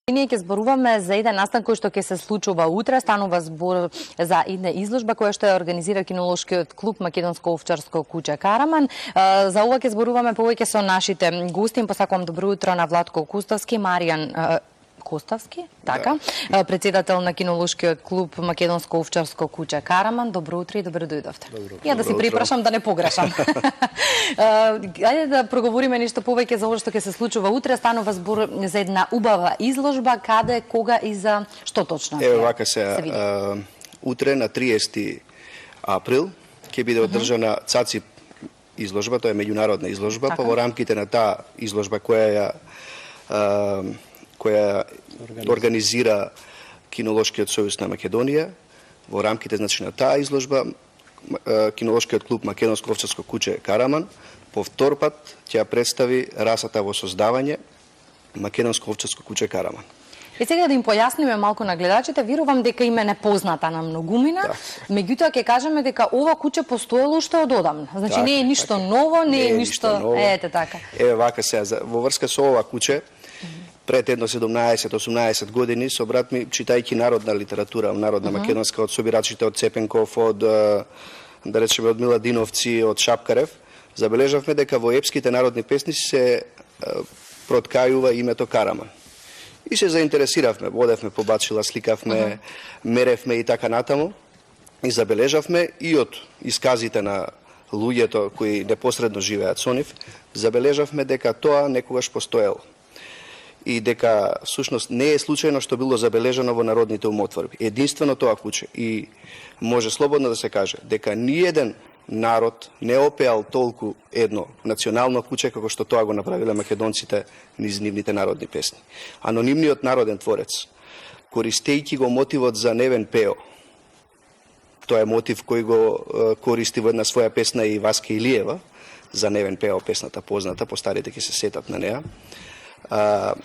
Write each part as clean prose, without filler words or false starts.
Ние ќе зборуваме за еден настан кој што ќе се случува утре. Станува збор за една изложба која што ја организира кинолошкиот клуб Македонско овчарско куќе Караман. За ова ќе зборуваме повеќе со нашите гости. Им посакувам добро утро на Владко Коставски, Маријан Коставски, така, председател на кинолошкиот клуб Македонско овчарско куќе Караман. Добро утро и добро дојдовте. Ја да си припрашам да не погрешам. Ајде да проговориме нешто повеќе за ова што ќе се случува утре. Станува збор за една убава изложба, каде, кога и за што точно? Еве вака се утре на 30 април ќе биде одржана ЦАЦИ изложба, тоа е меѓународна изложба, па во рамките на таа изложба која организира Кинолошкиот сојуз на Македонија. Во рамките на таа изложба Кинолошкиот клуб Македонско овчарско куќе Караман по втор пат ќе представи расата во создавање Македонско овчарско куќе Караман. И сега да им појасниме малку на гледачите, верувам дека им е непозната на многумина, меѓутоа ќе кажеме дека ова куќе постоело уште од одамна. Значи не е ништо ново, не е ништо, ете така. Еве вака сега во врска со ова куќе пред едно 17-18 години со брат ми, читајќи народна литература, народна македонска, од собирачите од Цепенков, од да речеме од Миладиновци, од Шапкарев, забележавме дека во епските народни песници се проткајува името Караман. И се заинтересиравме, водевме по бачила, сликавме, меревме и така натаму, и забележавме и од исказите на луѓето кои непосредно живеат со нив, забележавме дека тоа некогаш постоело. И дека всушност не е случајно што било забележано во народните умотворби. Единствено тоа куќе. И може слободно да се каже дека ниеден народ не опеал толку едно национално куќе како што тоа го направиле македонците низ нивните народни песни. Анонимниот народен творец, користејќи го мотивот за Невен Пео, тоа е мотив кој го користи во една своја песна и Васка Илиева, за Невен Пео песната позната, постарите ќе се сетат на неа,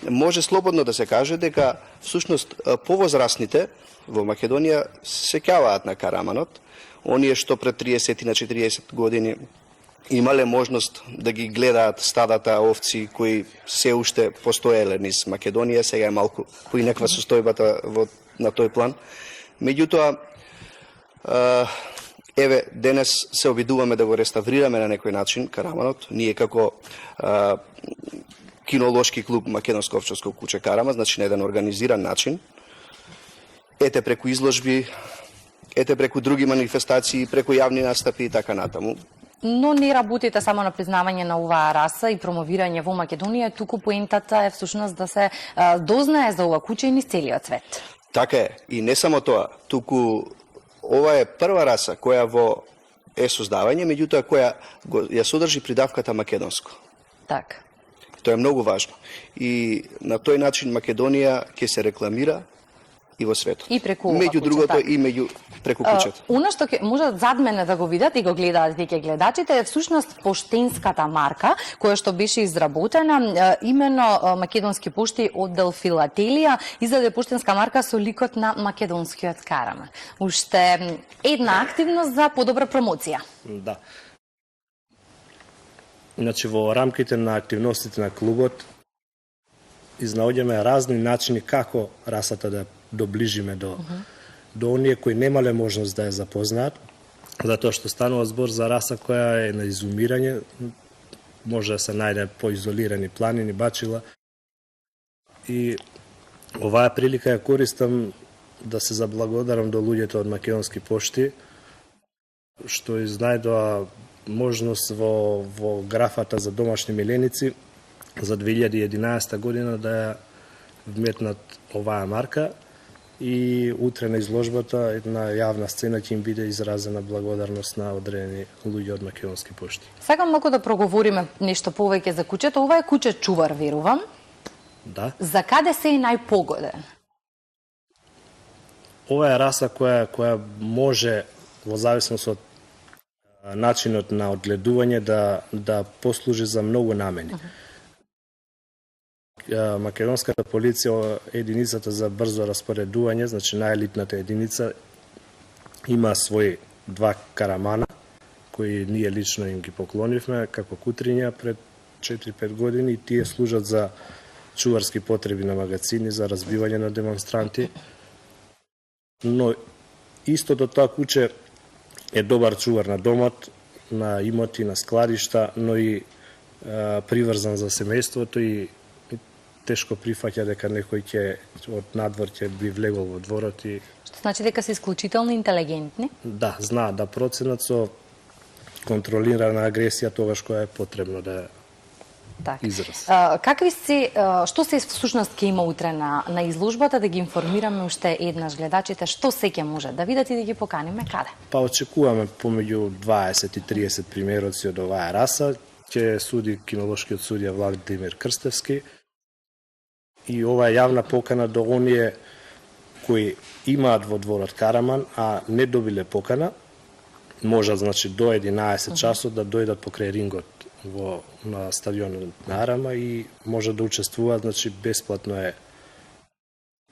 може слободно да се каже дека всушност повозрасните во Македонија се сеќаваат на Караманот, оние што пред 30 на 40 години имале можност да ги гледаат стадата овци кои се уште постоеле низ Македонија, сега е малку поинаква состојбата на тој план. Меѓутоа, еве денес се обидуваме да го реставрираме на некој начин Караманот, ние како Кинолошки клуб Македонско овчарско куќе Караман, значи на еден организиран начин, ете преку изложби, ете преку други манифестации, преку јавни настапи и така натаму. Но не работите само на признавање на оваа раса и промовирање во Македонија, туку поентата е всушност да се дознае за ова куќе и низ целиот свет. Така е, и не само тоа, туку ова е прва раса која во е создавање, меѓутоа која ја содржи придавката македонско. Така. Тоа е многу важно. И на тој начин Македонија ќе се рекламира и во светот. И преку меѓу другото и меѓу преку куќето. Она што можат зад мене да го видат и го гледаат веќе гледачите е всушност поштенската марка која што беше изработена именно Македонски пошти оддел Филателија издаде поштенска марка со ликот на македонскиот Караман. Уште една активност за подобра промоција. Да. Значи, во рамките на активностите на клубот изнаоѓаме разни начини како расата да доближиме до оние кои немале можност да ја запознаат, затоа што станува збор за раса која е на изумирање, може да се најде по изолирани планини, бачила. И оваа прилика ја користам да се заблагодарам до луѓето од Македонски пошти, што изнајдоа можност во графата за домашни миленици за 2011 година да ја вметнат оваа марка и утре на изложбата една јавна сцена ќе им биде изразена благодарност на одредени луѓе од Македонски пошти. Сакам малку да проговориме нешто повеќе за куќето. Ова е куќе чувар, верувам. Да. За каде се е најпогоден? Ова е раса која може во зависност од начинот на одгледување да послужи за многу намени. Македонската полиција, единицата за брзо распоредување, значи најелитната единица, има свои 2 карамана, кои ние лично им ги поклонивме како кутринја пред 4-5 години и тие служат за чуварски потреби на магазини за разбивање на демонстранти. Но истото тоа куче е добар чувар на домот, на имоти, на складишта, но и приврзан за семејството и тешко прифаќа дека некој ќе од надвор ќе би влегол во дворот и Што значи дека се исклучително интелигентни? да, знаат да проценат со контролирана агресија тогаш кога е потребно да Так. израз. Какви се, што се всушност ќе има утре на изложбата, да ги информираме уште еднаш гледачите, што се ќе може да видат и да ги поканиме каде? Па очекуваме помеѓу 20 и 30 примероци од оваа раса, ќе суди кинолошкиот судија Владимир Крстевски и ова е јавна покана до оние кои имаат во дворот Караман, а не добиле покана, можат значи до 11 часот да дојдат покрај рингот на стадионот на Арама и може да учествуваат, значи бесплатно е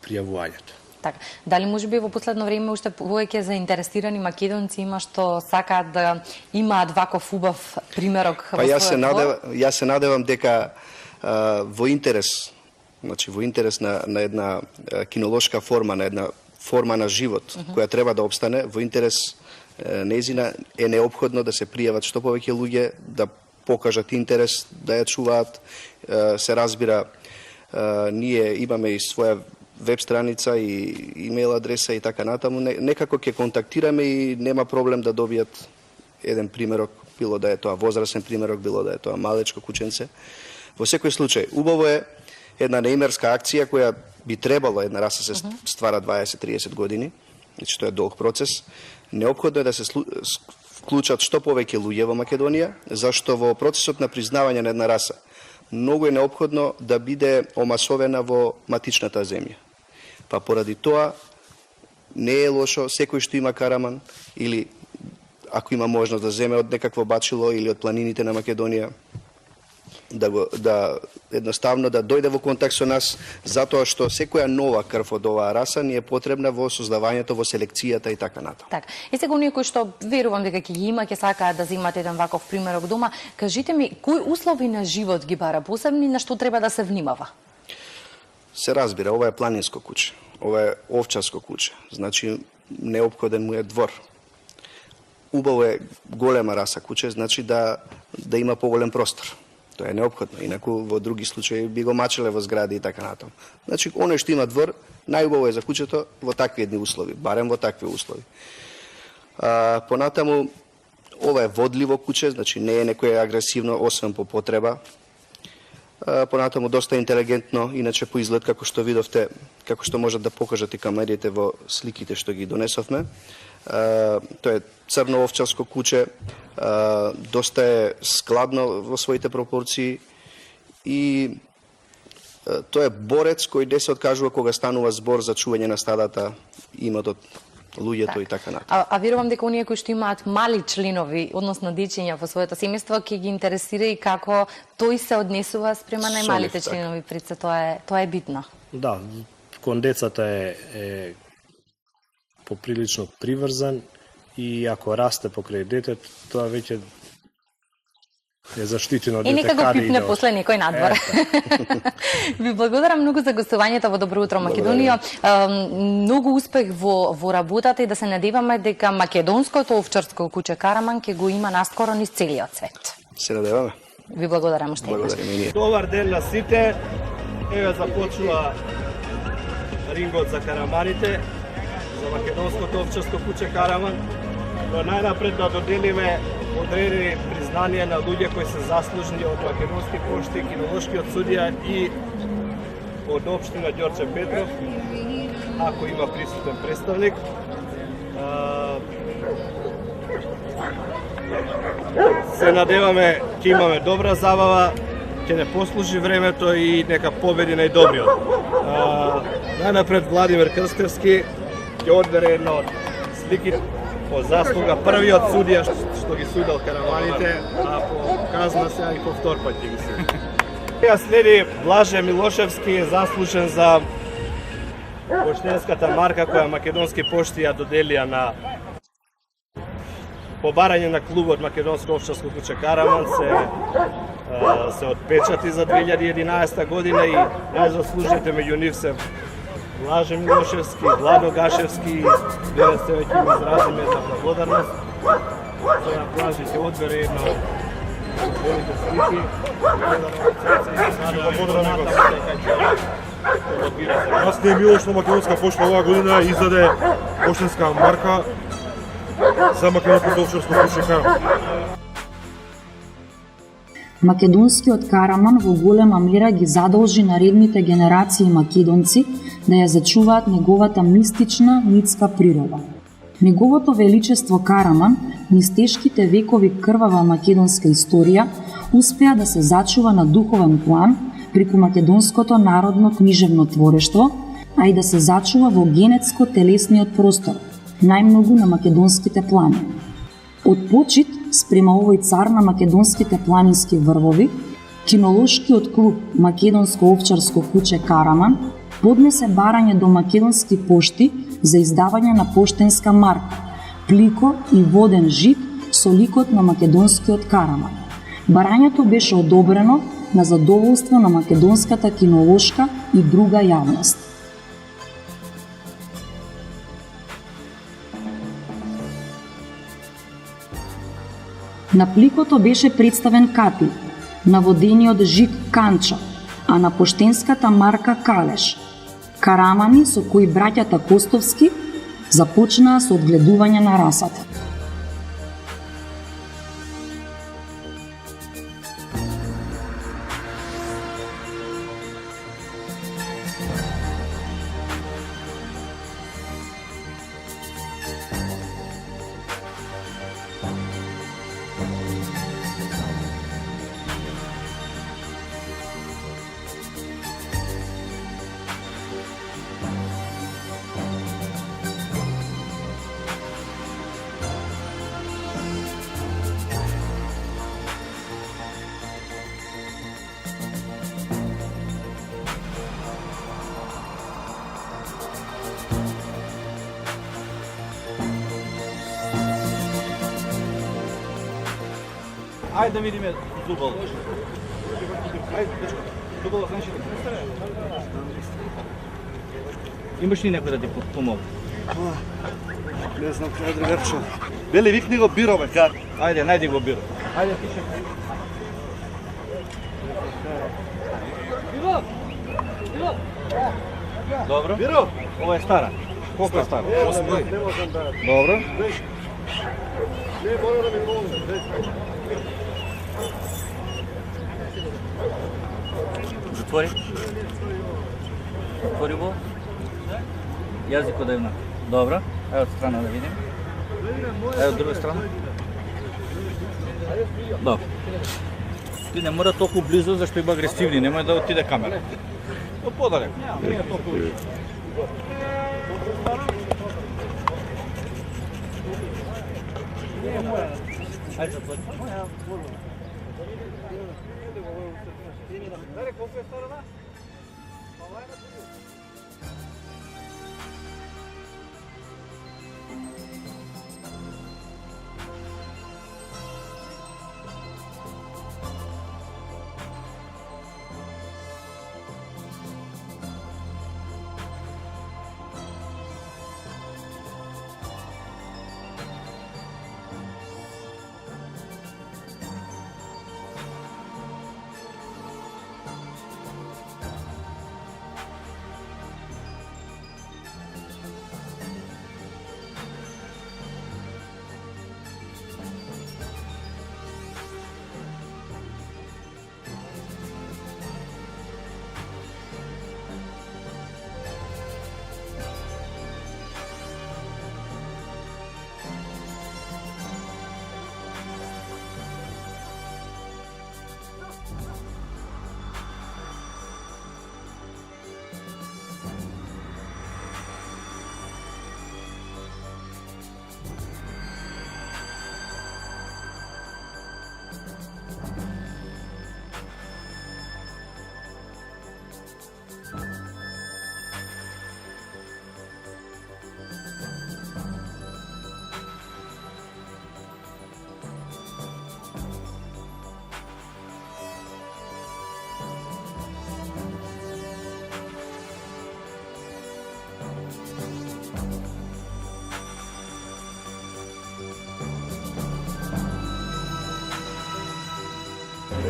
пријавувањето. Така, дали можеби во последно време уште повеќе заинтересирани македонци има што сакаат да имаат ваков убав примерок во Па својот јас се надевам дека во интерес, значи во интерес на една кинолошка форма, на една форма на живот која треба да опстане, во интерес нејзина е неопходно да се пријават што повеќе луѓе, да покажат интерес, да ја чуваат. Се разбира, ние имаме и своја веб страница и имейл адреса и така натаму. Некако ќе контактираме и нема проблем да добијат еден примерок, било да е тоа возрастен примерок, било да е тоа малечко кученце. Во секој случај, убаво е една неимерска акција која би требало една раса се ствара 20-30 години, значи тоа е долг процес. Неопходно е да се вклучат што повеќе луѓе во Македонија, зашто во процесот на признавање на една раса многу е неопходно да биде омасовена во матичната земја. Па поради тоа не е лошо секој што има Караман или ако има можност да земе од некакво бачило или од планините на Македонија, да едноставно да дојде во контакт со нас, затоа што секоја нова крв од оваа раса ни е потребна во создавањето, во селекцијата и така натаму. Так. И сега оние кои што верувам дека ќе ги има, ќе сакаат да земат еден ваков примерок дома, кажите ми кои услови на живот ги бара посебни, на што треба да се внимава? Се разбира, ова е планинско куче, ова е овчарско куче, значи неопходен му е двор. Убаво е голема раса куче, значи да има поголем простор. Тоа е неопходно, инаку во други случаи би го мачеле во згради и така натаму. Значи, оној што има двор, најубаво е за кучето во такви едни услови, барем во такви услови. Понатаму, ова е водливо куче, значи не е некој агресивно, освен по потреба. Понатаму, доста интелигентно, иначе по изглед, како што видовте, како што можат да покажат и камерите во сликите што ги донесовме. Тоа е црно овчарско куче, доста е складно во своите пропорции и тоа е борец кој не се откажува кога станува збор за чување на стадата, имотот, луѓето и така натаму. А верувам дека оние кои што имаат мали членови, односно дечиња во своето семејство, ќе ги интересира и како тој се однесува спрема најмалите членови, пред се тоа е битно. Да, кон децата е поприлично приврзан и ако расте покрај детето, тоа веќе е заштитено дете. И нека го пипне после некој надвор. Ви благодарам многу за гостувањето во Добро утро Македонија. Многу успех во работата и да се надеваме дека македонското овчарско куче Караман ќе го има наскоро низ целиот свет. Се надеваме. Ви благодарам уште еднаш. Добар ден на сите. Еве започнува рингот за караманите, за македонското овчарско куче Караман. Но најнапред да доделиме одредени признанија на луѓе кои се заслужни од Македонски пошти, кинолошкиот судија и од општина Ѓорче Петров, ако има присутен представник. Се надеваме ќе имаме добра забава, ќе не послужи времето и нека победи најдобриот. Најнапред Владимир Крстевски ќе одбере едно од слики по заслуга првиот судија што ги судел караманите, а по казна сега и по втор пат ќе ги суди. Сега следи Блаже Милошевски, заслужен за поштенската марка која Македонски пошти ја доделија на по барање на клубот Македонска овчарска куќа Караман се отпечати за 2011 година и најзаслужните меѓу нив се Блаже Милошевски, Владо Гашевски и верен се веќе им изразиме за благодарност. Сега Блаже ќе одбере една од велите слики. Касније Милошно Македонска пошта оваа година издаде поштенска марка за Македонското овчарско куќа Караман. Македонскиот Караман во голема мера ги задолжи наредните генерации македонци да ја зачуваат неговата мистична митска природа. Неговото величество Караман, низ тешките векови крвава македонска историја, успеа да се зачува на духовен план преку македонското народно книжевно творештво, а и да се зачува во генетско-телесниот простор, најмногу на македонските планини. Од почит спрема овој цар на македонските планински врвови, кинолошкиот клуб Македонско овчарско куќе Караман поднесе барање до македонски пошти за издавање на поштенска марка, плико и воден жит со ликот на македонскиот Караман. Барањето беше одобрено на задоволство на македонската кинолошка и друга јавност. На пликото беше представен капи, на водениот жит канча, а на поштенската марка калеш. Карамани со кои браќата Костовски започнаа со одгледување на расата. Ајде да видиме зубол. Ајде, дечко. Зубол, знаеш ли? Имаш ли некој да ти помогне? Не знам кај другарче. Бели викни го биро, бе, кар. Ајде, најди го биро. Ајде, пише. Биро! Добро. Биро! Ова е стара. Колку е стара? 8 години. Не можам да... Добро. Не, мора да ми помогне. Затвори. Отвори го. Јазикот да е на. Добро. Ајде од страна да видим. Ајде од друга страна. Добро. Ти не мора толку близо, зашто има агресивни, немој да отиде камера. Од подарек. Не е толку. Ајде затвори. Колку е сторона?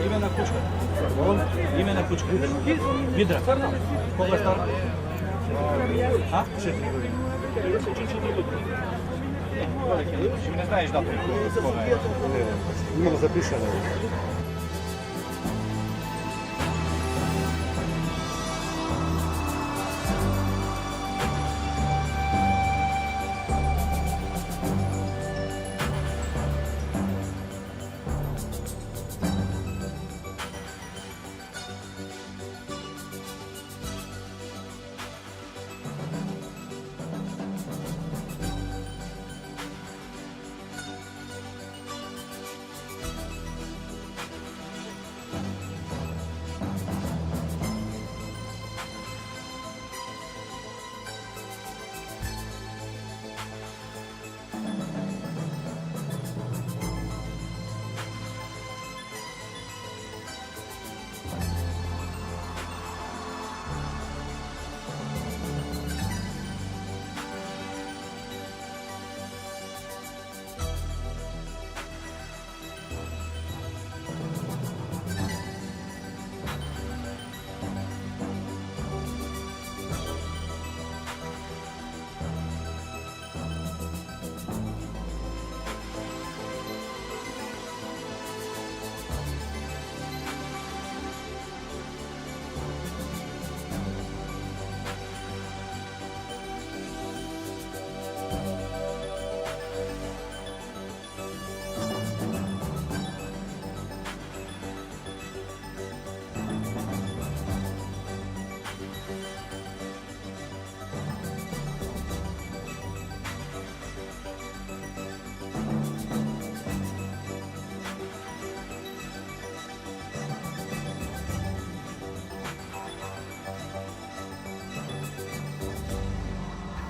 Име на кучка. Име на кучка. Видра. Колко е стар? А? 4 години. Не знаеш датум кога е? Имам запишано.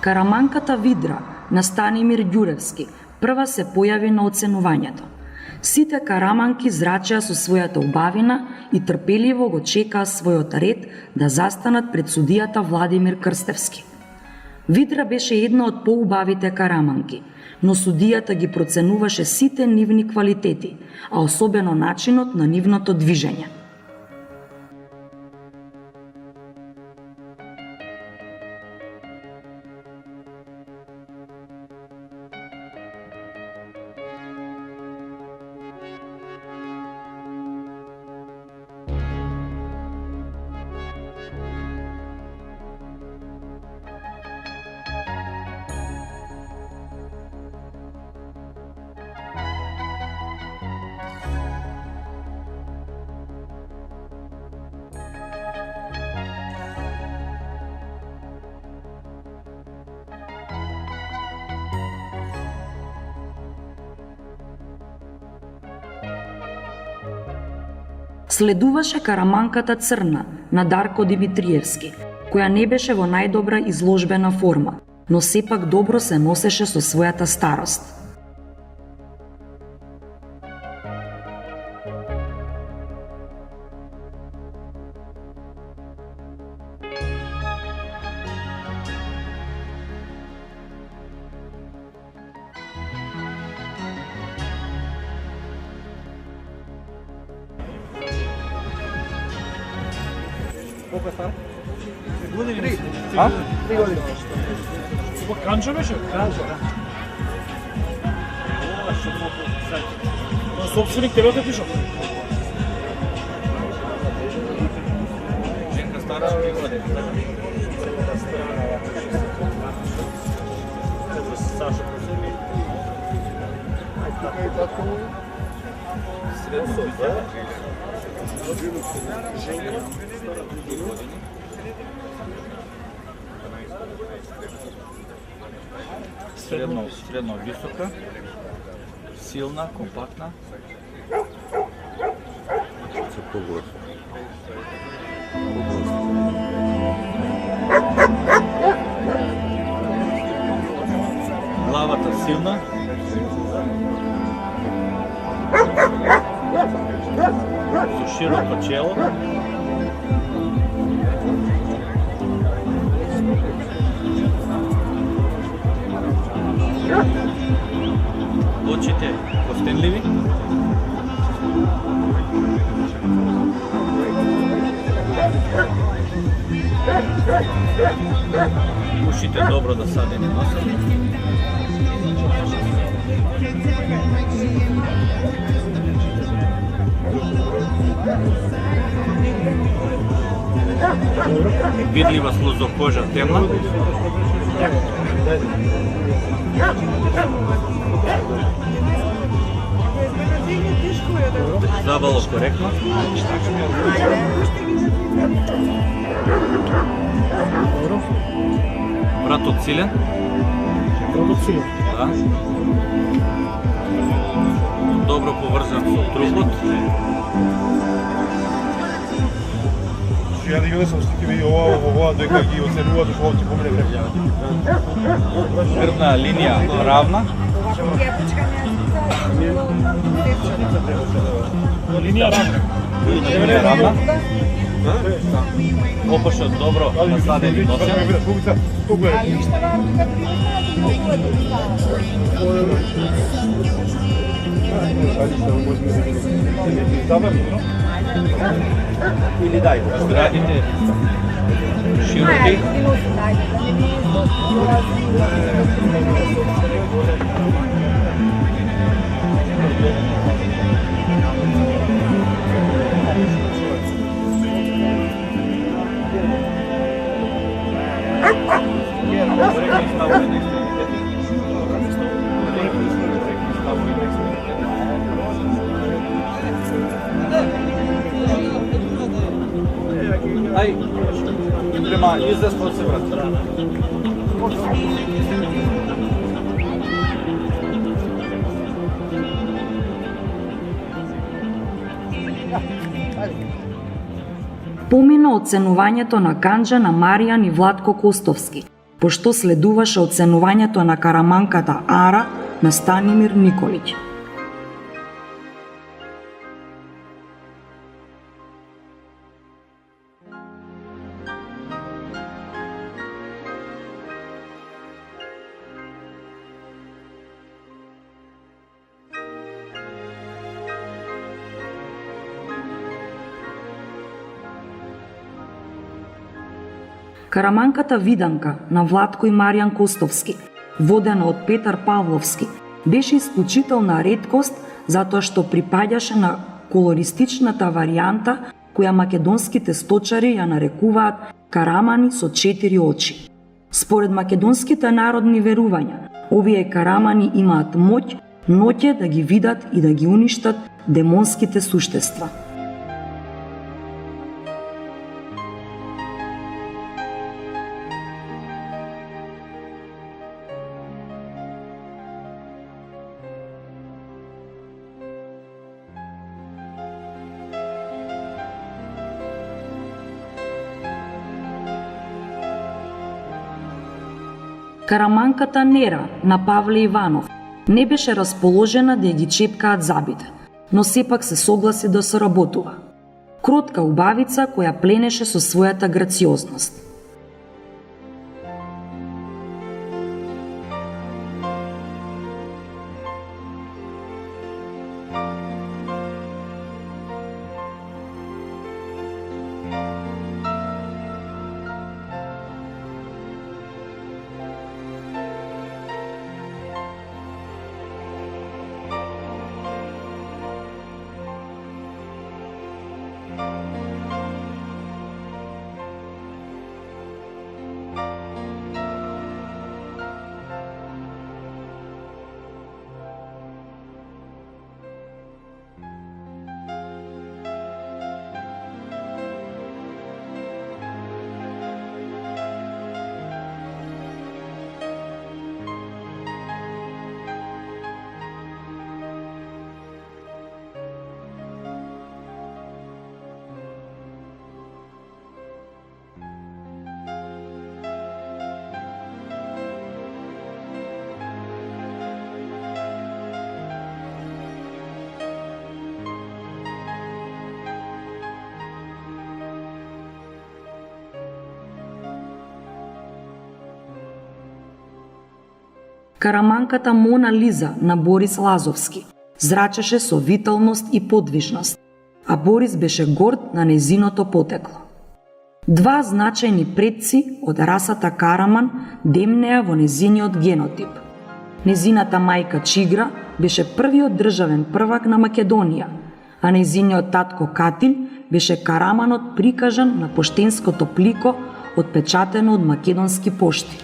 Караманката Видра на Станимир Ѓуревски прва се појави на оценувањето. Сите караманки зрачеа со својата убавина и трпеливо го чекаа својот ред да застанат пред судијата Владимир Крстевски. Видра беше една од поубавите караманки, но судијата ги проценуваше сите нивни квалитети, а особено начинот на нивното движење. Следуваше караманката Црна на Дарко Димитриевски, која не беше во најдобра изложбена форма, но сепак добро се носеше со својата старост. Колко е стар? 3 години. А? 3 години. Това Канчо беше? Канчо, да. О, што на собственик тебе те пишал? Женка стара 3 години. Саша Козуми. Средно битја. Женка. Средно висока, силна, компактна. Главата силна. Со широко чело. Очите костенливи. Ушите добро да сади не носат. Видлива слузокожа темна. Забало коректно. Вратот силен. Да. Добро поврзан со трупот. Ја да ги сум стикиви и ова, дека ги оценуваат уште овде помине време. Крвна линија равна. Линија равна. Линија равна. Опашот добро насаден и носен. Или дај. Градите широки. Ај, према издесно се врати. Помина оценувањето на канџа на Маријан и Владко Костовски, пошто следуваше оценувањето на караманката Ара на Станимир Николиќ. Караманката Виданка на Владко и Маријан Костовски, водена од Петар Павловски, беше исклучителна реткост затоа што припаѓаше на колористичната варијанта која македонските сточари ја нарекуваат карамани со 4 очи. Според македонските народни верувања, овие карамани имаат моќ ноќе да ги видат и да ги уништат демонските суштества. Караманката Нера на Павле Иванов не беше расположена да ги чепкаат забите, но сепак се согласи да соработува. Кротка убавица која пленеше со својата грациозност. Караманката Мона Лиза на Борис Лазовски зрачеше со виталност и подвижност, а Борис беше горд на нејзиното потекло. Два значајни предци од расата Караман демнеа во нејзиниот генотип. Нејзината мајка Чигра беше првиот државен првак на Македонија, а нејзиниот татко Катил беше Караманот прикажан на поштенското плико отпечатено од македонски пошти.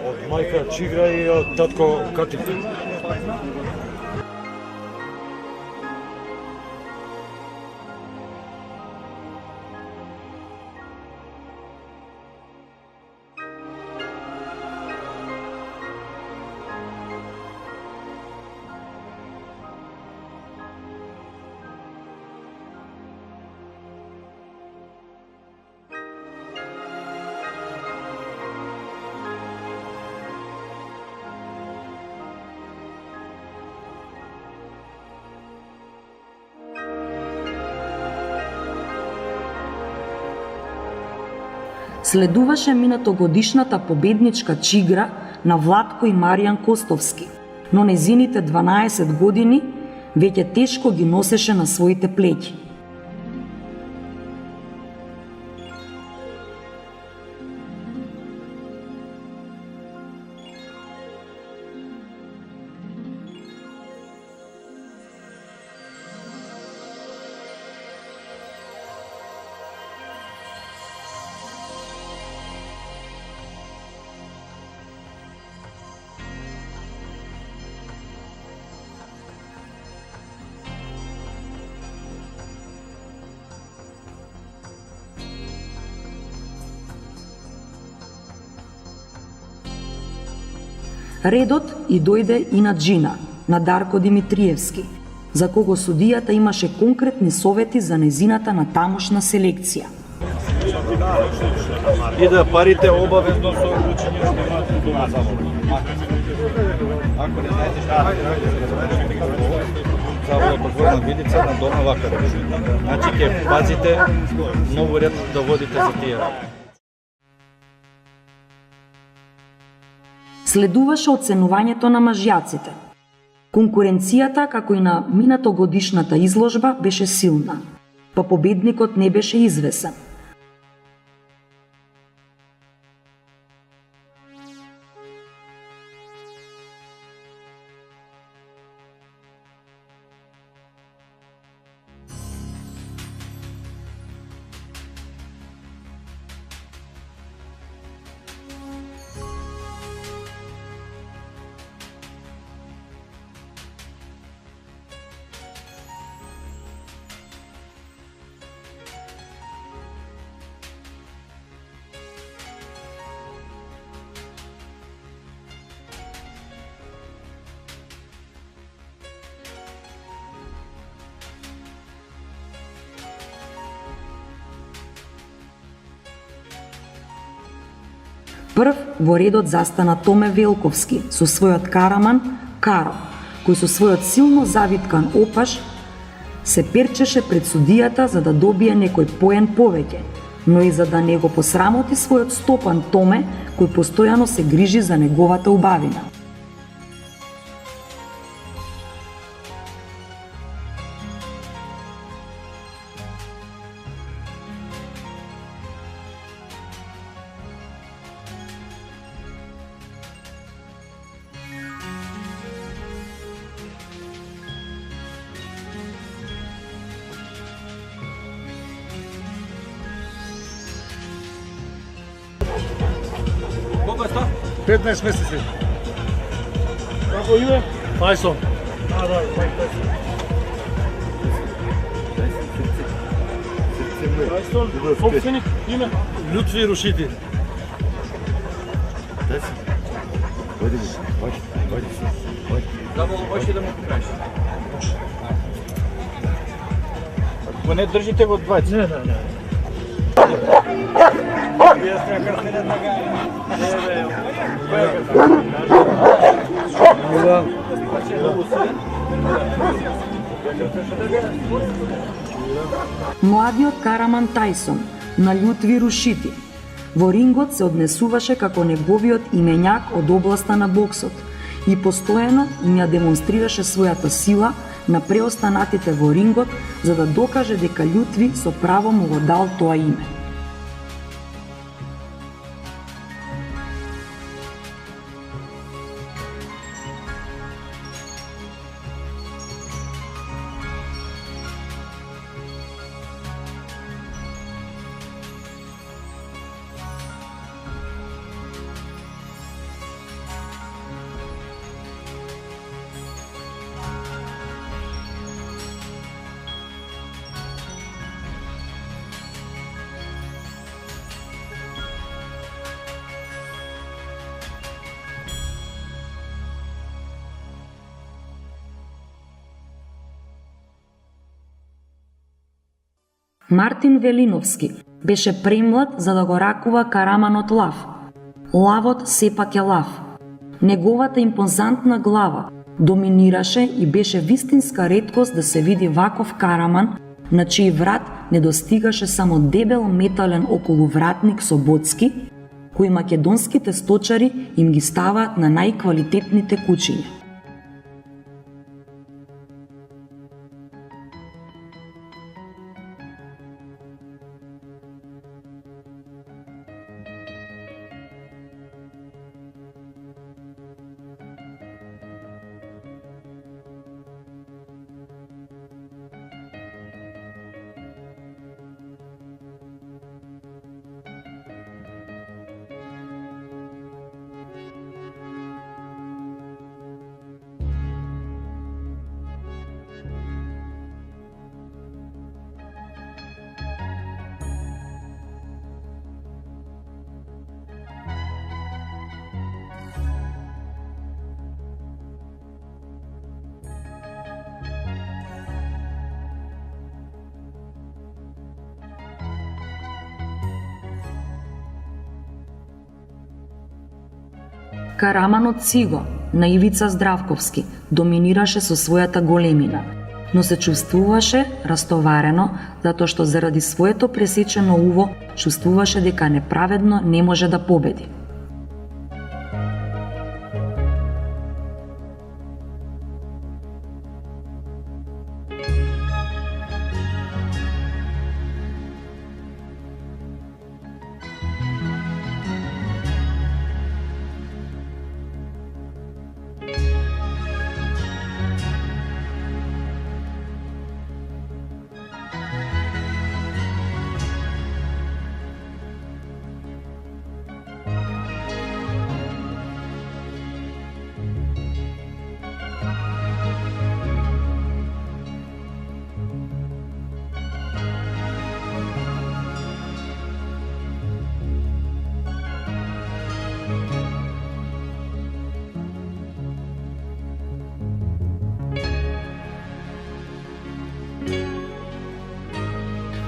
Од мајка Чигра и од татко Катил. Следуваше минатогодишната победничка Чигра на Владко и Маријан Костовски, но нејзините 12 години веќе тешко ги носеше на своите плеќи. Редот и дојде и на Джина, на Дарко Димитриевски, за кого судијата имаше конкретни совети за нејзината на тамошна селекција. И да парите обавезно со уклучење дома замолба. Ако не знаете што за подворна видица на дома вака. Значи ќе пазите многу ред да водите за тие работи. Следуваше оценувањето на мажјаците. Конкуренцијата, како и на минатогодишната изложба, беше силна, па победникот не беше извесен. Прв во редот застана Томе Велковски со својот Караман Каро, кој со својот силно завиткан опаш се перчеше пред судијата за да добие некој поен повеќе, но и за да не го посрамоти својот стопан Томе, кој постојано се грижи за неговата убавина. Колко е ста? 15 месеци. Како име? Тајсон. Да, Тајсон, собственик, име? Лютви Рушити. Да, още да му покажеш. Ако не држите го 20. Не. Младиот Караман Тајсон на Лютви Рушити во рингот се однесуваше како неговиот имењак од областа на боксот и постојано им ја демонстрираше својата сила на преостанатите во рингот, за да докаже дека Љутви со право му го дал тоа име. Мартин Велиновски беше премлад за да го ракува Караманот лав. Лавот сепак е лав. Неговата импозантна глава доминираше и беше вистинска реткост да се види ваков Караман, на чиј врат не достигаше само дебел метален околувратник со боцки, кои македонските сточари им ги ставаат на најквалитетните кучиња. Караманот Циго, на Ивица Здравковски, доминираше со својата големина, но се чувствуваше растоварено затоа што заради своето пресечено уво чувствуваше дека неправедно не може да победи.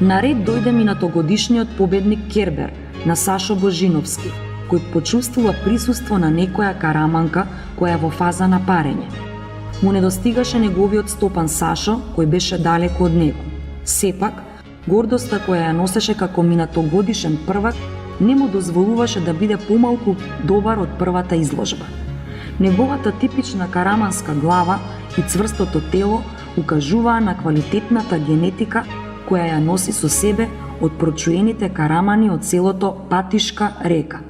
Наред дојде минатогодишниот победник Кербер на Сашо Божиновски, кој почувствува присуство на некоја караманка која е во фаза на парење. Му недостигаше неговиот стопан Сашо, кој беше далеко од него. Сепак, гордоста која ја носеше како минатогодишен првак не му дозволуваше да биде помалку добар од првата изложба. Неговата типична караманска глава и цврстото тело укажуваа на квалитетната генетика која ја носи со себе од прочуените карамани од селото Патишка река.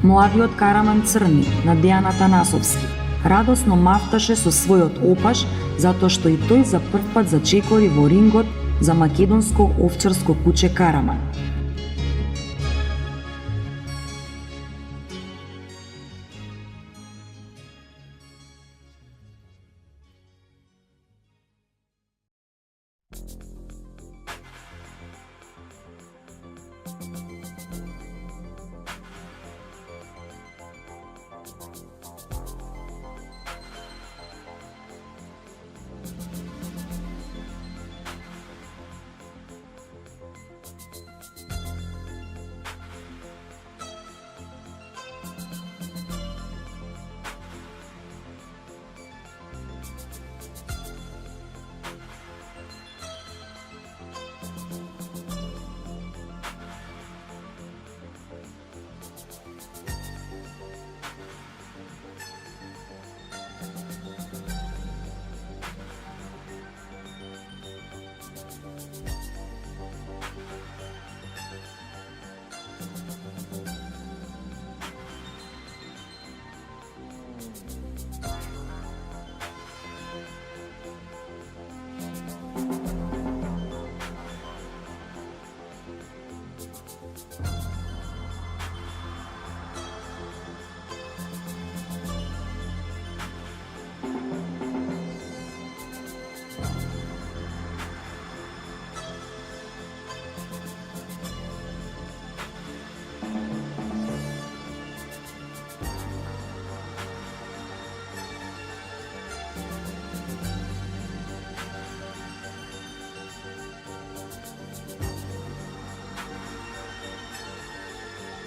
Младиот Караман Црни на Дејан Атанасовски радосно мафташе со својот опаш затоа што и тој за прв пат зачекори во рингот за македонско овчарско куче Караман.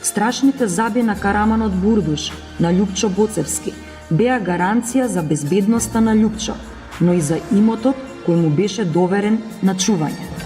Страшните заби на Караманот Бурдуш, на Љупчо Боцевски, беа гаранција за безбедноста на Љупчо, но и за имотот кој му беше доверен на чување.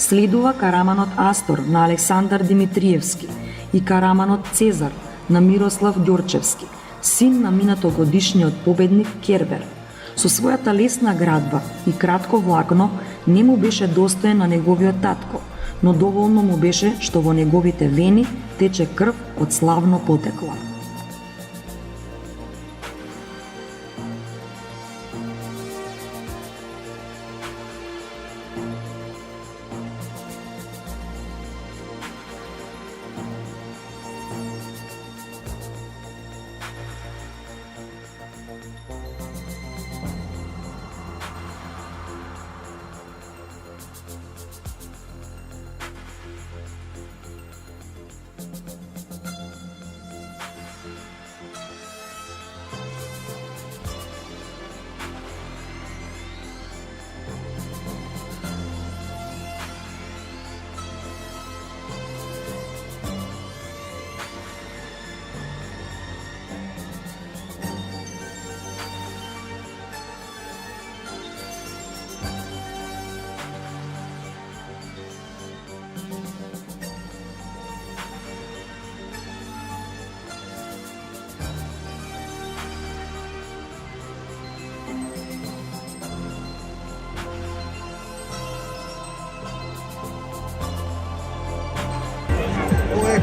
Следува Караманот Астор на Александар Димитриевски и Караманот Цезар на Мирослав Ѓорчевски, син на минатогодишниот победник Кербер. Со својата лесна градба и кратко влакно не му беше достоен на неговиот татко, но доволно му беше што во неговите вени тече крв од славно потекло.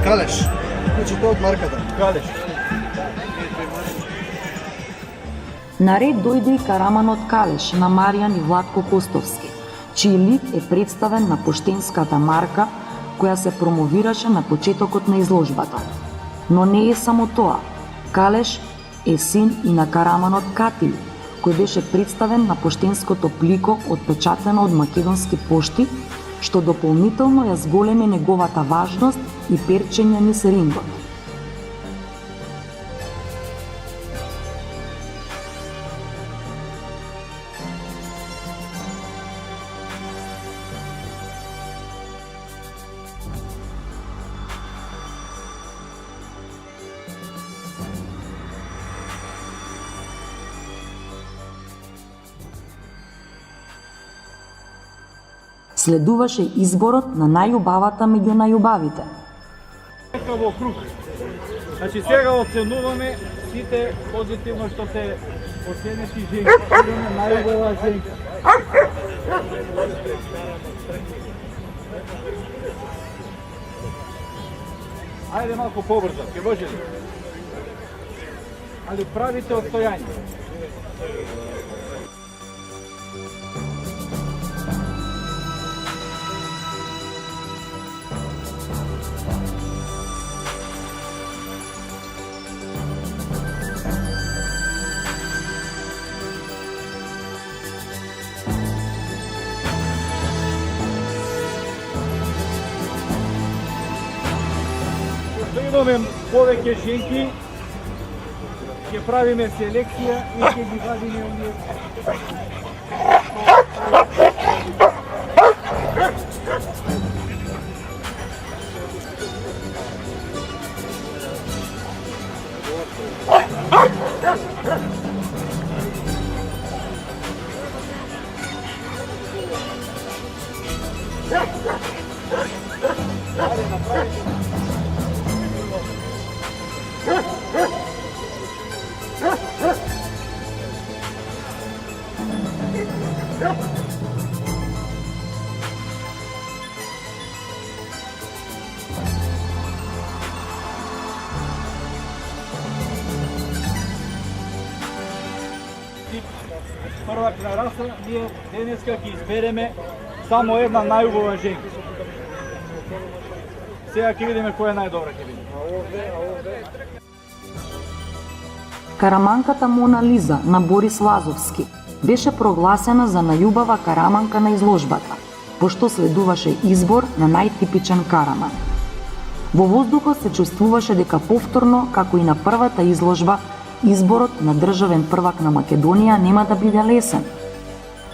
Калеш. Значи тоа од марката. Калеш. Наред дојде и Караманот Калеш на Маријан и Владко Костовски, чиј лик е представен на поштенската марка која се промовираше на почетокот на изложбата. Но не е само тоа. Калеш е син и на Караманот Катили, кој беше представен на поштенското плико отпечатено од македонски пошти, што дополнително ја зголеми неговата важност и перчење низ рингот. Следуваше изборот на најубавата меѓу најубавите. Во круг. Значи сега оценуваме сите позитивно што се оценети женки. Идеме најубава женка. Ајде малку побрзо, ќе може ли? Али правите отстојање. Имаме повеќе женки, ќе правиме селекција и ќе ги вадиме оние. Првак на раса, ние денеска ќе избереме само една најубава женка. Сега ќе видиме која е најдобра ќе видиме. Караманката Мона Лиза на Борис Лазовски беше прогласена за најубава караманка на изложбата, пошто следуваше избор на најтипичен караман. Во воздухот се чувствуваше дека повторно, како и на првата изложба, изборот на државен првак на Македонија нема да биде лесен.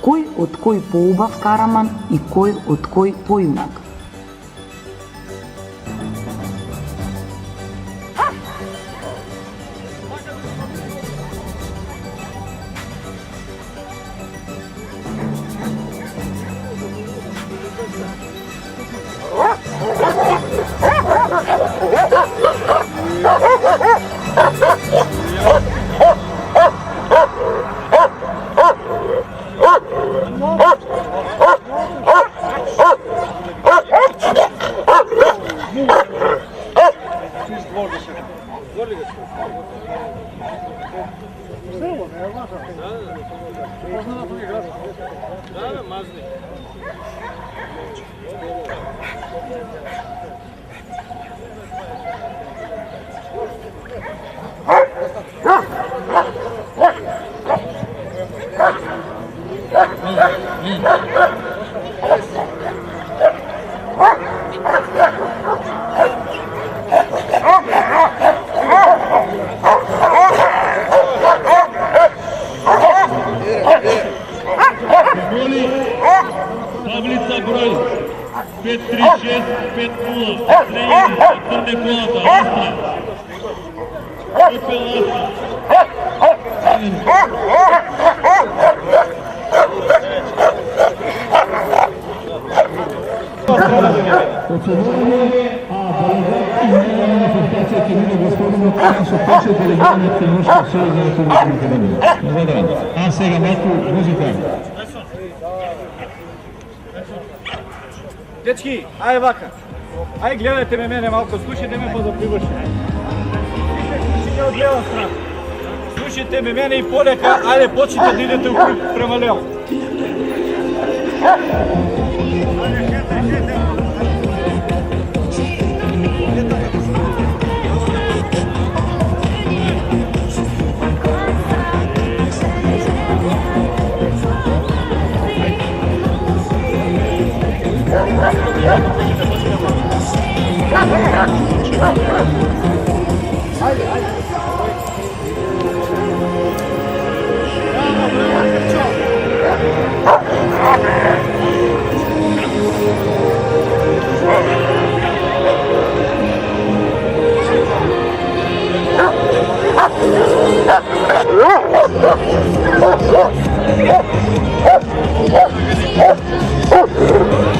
Кој од кој поубав караман и кој од кој појунак? Таблица број 53650 Тренер колата Астра Опел А сега малку музика. Дечки, ајде вака. Ајде гледате ме мене малку, слушайте ме па да привршим. Слушайте од лева страна. Слушайте ме мене и полека, ајде почнете да идете у круг према лево. Oh,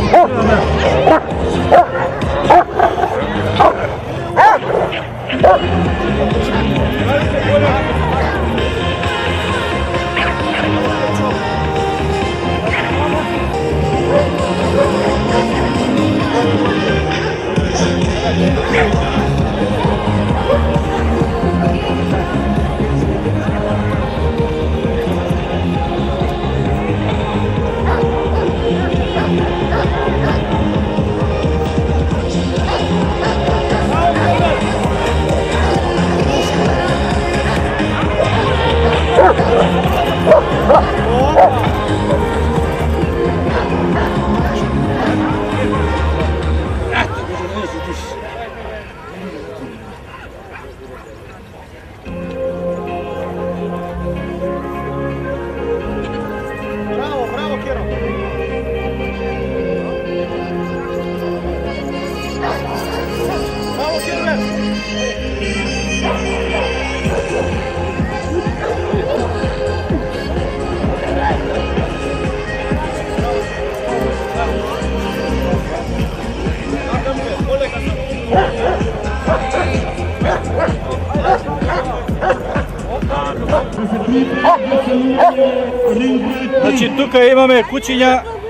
Значи тука имаме кучиња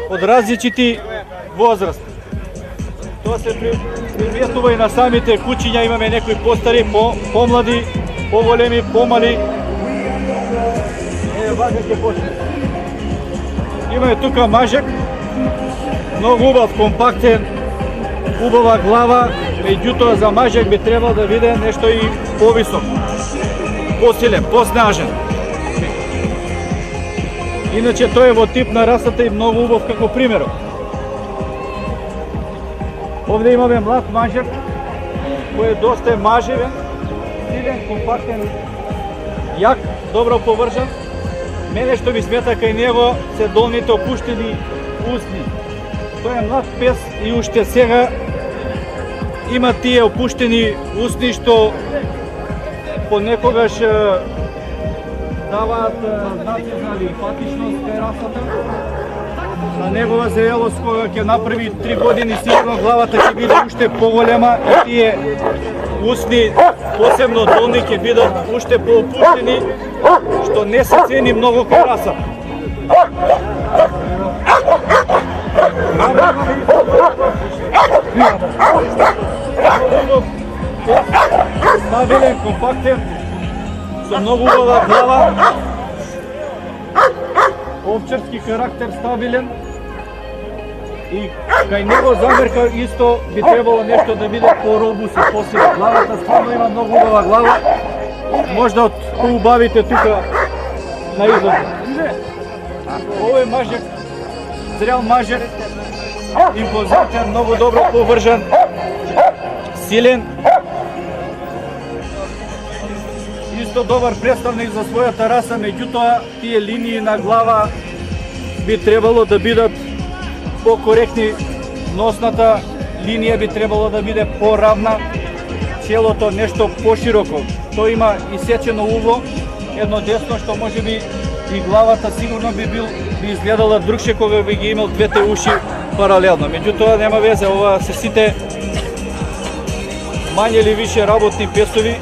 од различити возрасти. Тоа се приметува и на самите кучиња, имаме некои постари, помлади, поголеми, помали. Вака ќе почне. Имаме тука мажек, многу убав, компактен, убава глава, меѓутоа за мажек би требал да биде нешто и повисок, посилен, поснажен. Иначе тој е во тип на расата и многу убав како примерот. Овде имаме млад мажек, кој е доста мажевен, силен, компактен, јак, добро повржан. Мене што ми смета кај него се долните опуштени усни. Тој е млад пес и уште сега има тие опуштени усни што понекогаш даваат знаци за лимфатичност кај расата. На негова зрелост кога ќе направи 3 години сигурно главата ќе биде уште поголема и тие усни, посебно долни, ќе бидат уште поопуштени, што не се цени многу кај раса. Стабилен, компактен, со многу убава глава, овчарски карактер стабилен и кај него замерка исто би требало нешто да биде по-робус и посилен. Главата стварно има многу убава глава, можда од поубавите тука на излог. Овој мажек, зрел мажек, импозантен, многу добро повржан, силен, исто добар представник за својата раса, меѓутоа тие линии на глава би требало да бидат покоректни, носната линија би требало да биде поравна, челото нешто пошироко. Тој има исечено уво, едно десно што можеби и главата сигурно би изгледала другше кога би ги имал двете уши паралелно. Меѓутоа нема везе, ова се сите мање или више работни песови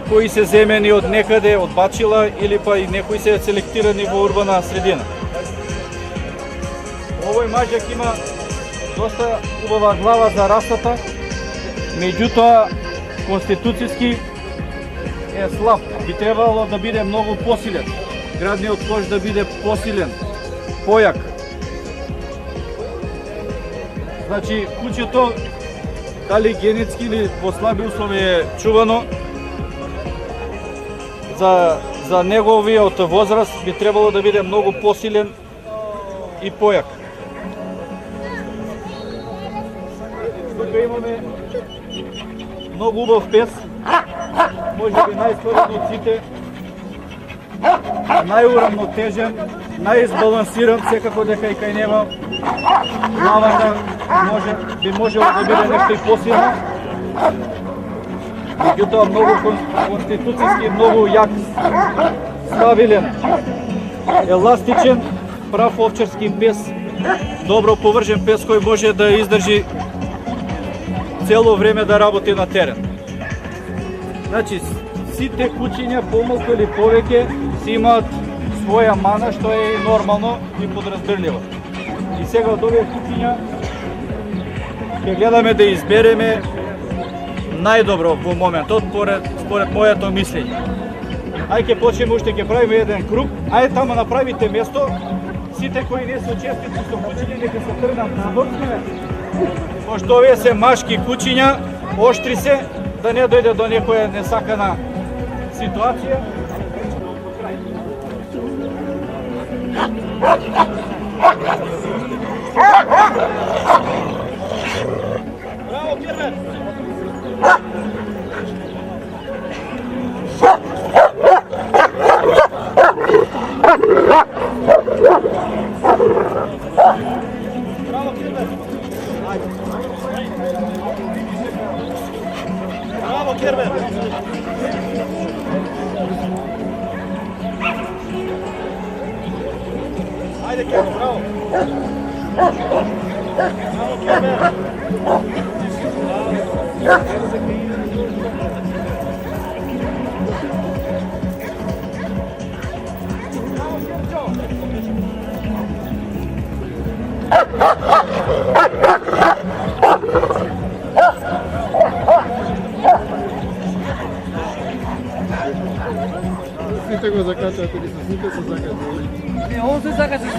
кои се земени од некаде, од бачила или па и некои се селектирани во урбана средина. Овој мажек има доста убава глава за расата, меѓутоа конституцијски е слаб. Би требало да биде многу посилен. Градниот кош да биде посилен, појак. Значи, кучето, дали генетски или по слаби услови е чувано, за неговиот возраст би требало да биде многу посилен и појак. Тука имаме многу убав пес, можеби најстварен од сите, најурамнотежен, најизбалансиран, секако дека и кај него главата би можело да биде нешто и посилно. Меѓутоа многу конституцијски, многу јак, стабилен, еластичен, прав овчарски пес, добро повржен пес кој може да издржи цело време да работи на терен. Значи, сите кучиња, помалку или повеќе, си имаат своја мана, што е и нормално и подразбирливо. И сега од овие кучиња ќе гледаме да избереме најдобро во моментот, според моето мислење. Ај ќе почнеме, уште ќе правиме еден круг, ај тамо направите место, сите кои не се честити со кучиња, нека се тргнат надор, пошто овие се машки кучиња, оштри се, да не дојде до некоја несакана ситуација. Браво, Кервер! Браво, Кервер! Браво, Кервер! Ајде, Кервер, браво! Браво, Кервер! Сите го закачате или сите се закачали? Не, он се закача.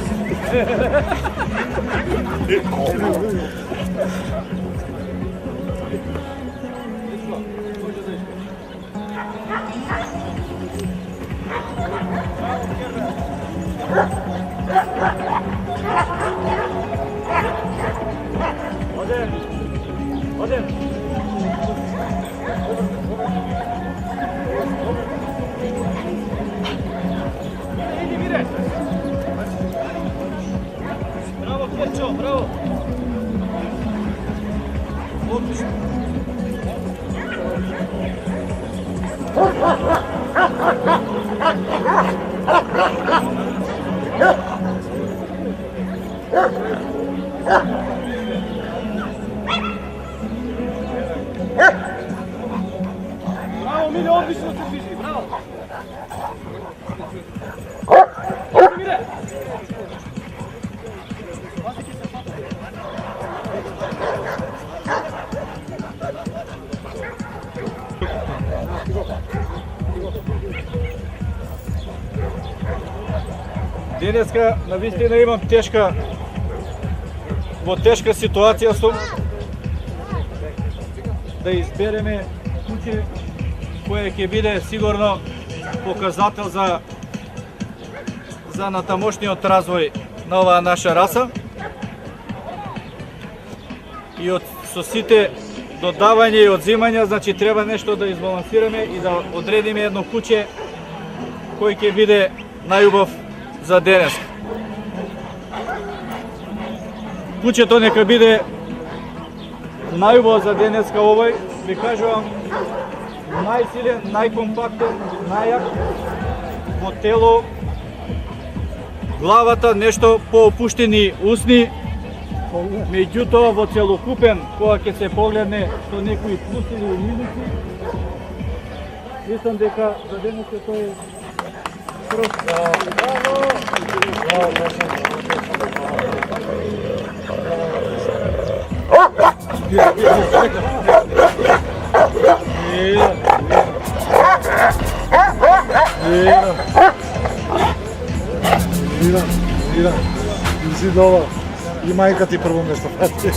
Одем. Иди, мире. Браво, Керчо, браво. Отлично. Браво, Миле, отлично се движи, браво! Миле! Денеска, навистина имам во тешка ситуација сум да избереме куче кое ќе биде сигурно показател за натамошниот развој на оваа наша раса. И со сите додавања и одзимања, значи треба нешто да избалансираме и да одредиме едно куче кој ќе биде најубав за денес. Кучето нека биде најубав за денеска овој, ви кажувам, најсилен, најкомпактен, најак, во тело, главата нешто поопуштени усни, меѓутоа во целокупен, кога ќе се погледне со некои плюси или минуси, мислам дека за денеска тој е прв. Браво! Мира, си нова. И мајка ти прво место прати.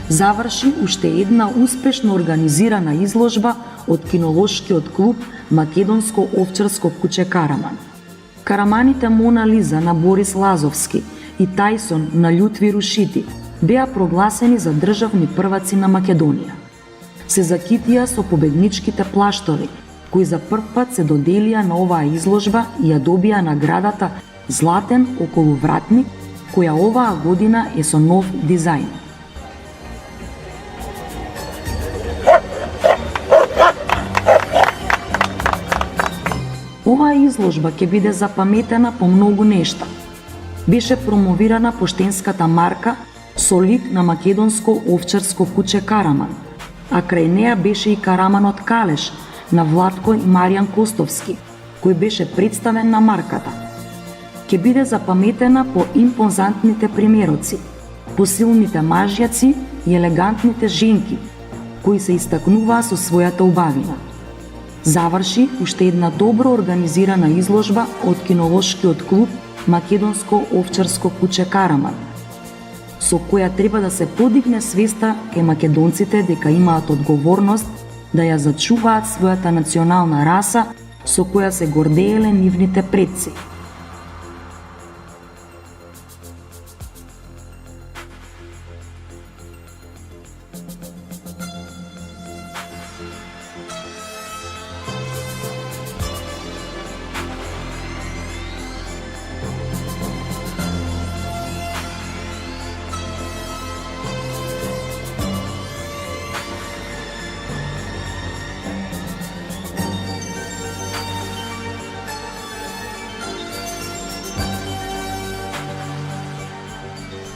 заврши уште една успешно организирана изложба од кинолошкиот клуб Македонско овчарско куќе Караман. Караманите Мона Лиза на Борис Лазовски и Тајсон на Љутви Рушити беа прогласени за државни прваци на Македонија. Се закитија со победничките плаштови, кои за прв пат се доделија на оваа изложба и ја добија наградата Златен околувратник, која оваа година е со нов дизајн. Оваа изложба ќе биде запаметена по многу нешта. Беше промовирана поштенската марка со лик на македонско овчарско куќе Караман, а крај неа беше и Караманот Калеш на Владко и Маријан Костовски, кој беше представен на марката. Ќе биде запаметена по импозантните примероци, по силните мажјаци и елегантните женки, кои се истакнуваа со својата убавина. Заврши уште една добро организирана изложба од кинолошкиот клуб Македонско овчарско куќе Караман, со која треба да се подигне свеста кај македонците дека имаат одговорност да ја зачуваат својата национална раса со која се гордееле нивните предци.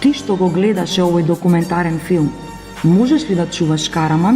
Ти што го гледаше овој документарен филм, можеш ли да чуваш Караман?